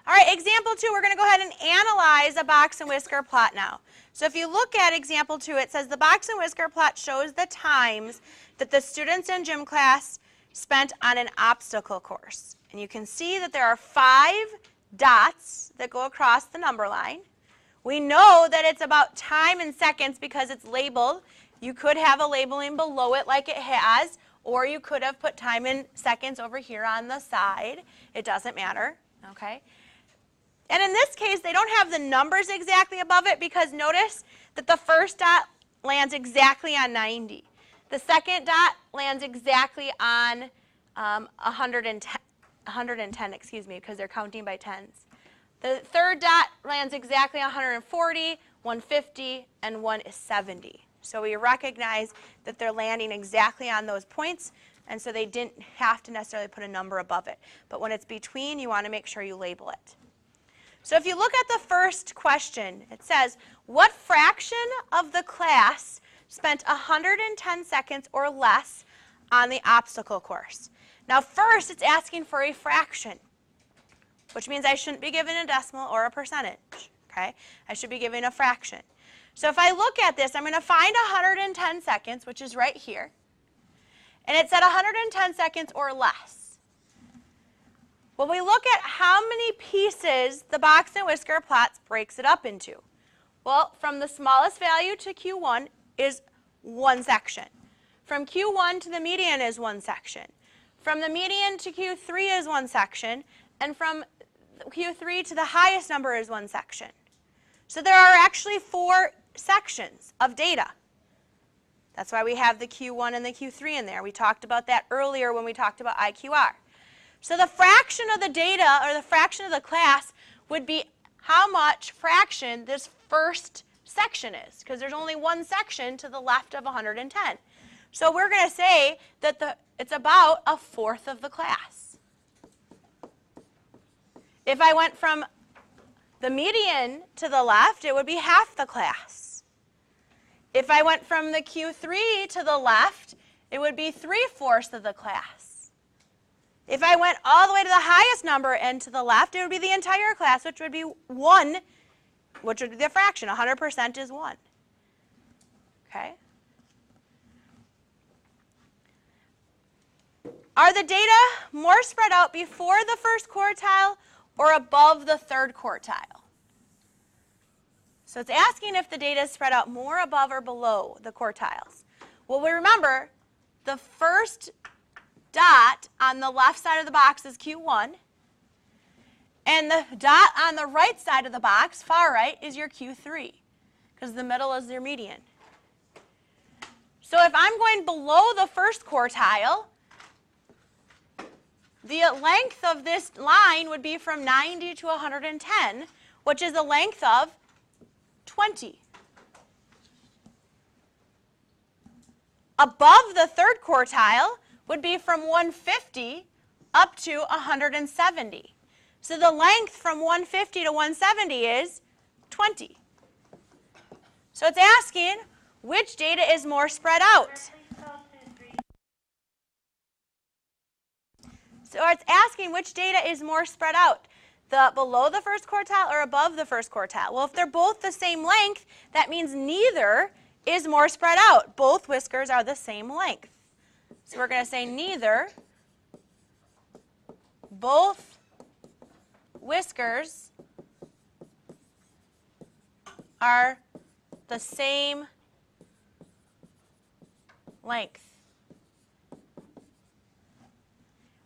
All right, example 2, we're going to go ahead and analyze a box and whisker plot now. So if you look at example 2, it says the box and whisker plot shows the times that the students in gym class spent on an obstacle course. And you can see that there are 5 dots that go across the number line. We know that it's about time in seconds because it's labeled. You could have a labeling below it like it has, or you could have put time in seconds over here on the side. It doesn't matter, okay? And in this case, they don't have the numbers exactly above it because notice that the first dot lands exactly on 90. The second dot lands exactly on 110, excuse me, because they're counting by tens. The third dot lands exactly on 140, 150, and 170. So we recognize that they're landing exactly on those points, and so they didn't have to necessarily put a number above it. But when it's between, you want to make sure you label it. So if you look at the first question, it says, what fraction of the class spent 110 seconds or less on the obstacle course? Now first, it's asking for a fraction, which means I shouldn't be given a decimal or a percentage, okay? I should be given a fraction. So if I look at this, I'm going to find 110 seconds, which is right here, and it said 110 seconds or less. When we look at how many pieces the box and whisker plots breaks it up into, well, from the smallest value to Q1 is one section. From Q1 to the median is one section. From the median to Q3 is one section, and from Q3 to the highest number is one section. So there are actually 4 sections of data. That's why we have the Q1 and the Q3 in there. We talked about that earlier when we talked about IQR. So the fraction of the data, or the fraction of the class, would be how much fraction this first section is, because there's only one section to the left of 110. So we're going to say that it's about 1/4 of the class. If I went from the median to the left, it would be half the class. If I went from the Q3 to the left, it would be 3/4 of the class. If I went all the way to the highest number and to the left, it would be the entire class, which would be 1, which would be the fraction. 100% is 1. Okay? Are the data more spread out before the first quartile or above the third quartile? So it's asking if the data is spread out more above or below the quartiles. Well, we remember the first dot on the left side of the box is Q1, and the dot on the right side of the box, far right, is your Q3, because the middle is your median. So if I'm going below the first quartile, the length of this line would be from 90 to 110, which is a length of 20. Above the third quartile would be from 150 up to 170. So the length from 150 to 170 is 20. So it's asking which data is more spread out. So it's asking which data is more spread out, the below the first quartile or above the first quartile. Well, if they're both the same length, that means neither is more spread out. Both whiskers are the same length. So we're going to say neither, both whiskers are the same length,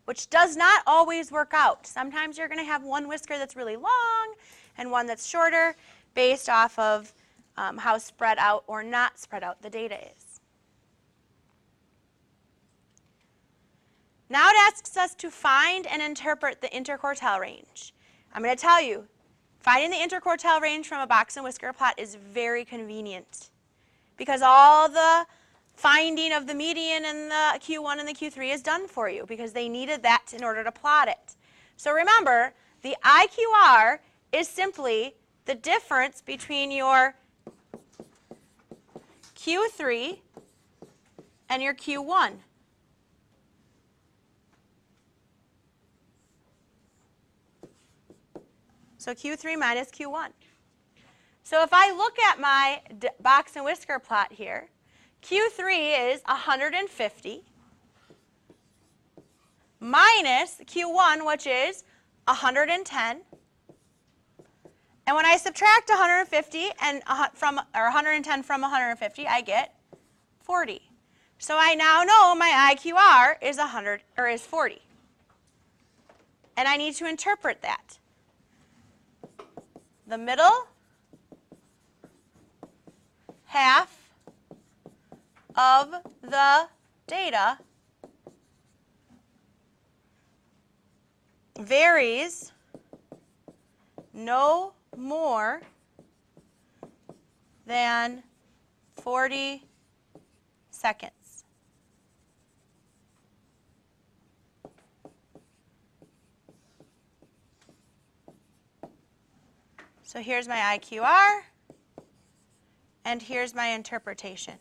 which does not always work out. Sometimes you're going to have one whisker that's really long and one that's shorter based off of how spread out or not spread out the data is. Now it asks us to find and interpret the interquartile range. I'm going to tell you, finding the interquartile range from a box and whisker plot is very convenient because all the finding of the median and the Q1 and the Q3 is done for you because they needed that in order to plot it. So remember, the IQR is simply the difference between your Q3 and your Q1. So Q3 minus Q1. So if I look at my box and whisker plot here, Q3 is 150 minus Q1, which is 110. And when I subtract 150 and 110 from 150, I get 40. So I now know my IQR is 40. And I need to interpret that. The middle half of the data varies no more than 40 seconds. So here's my IQR, and here's my interpretation.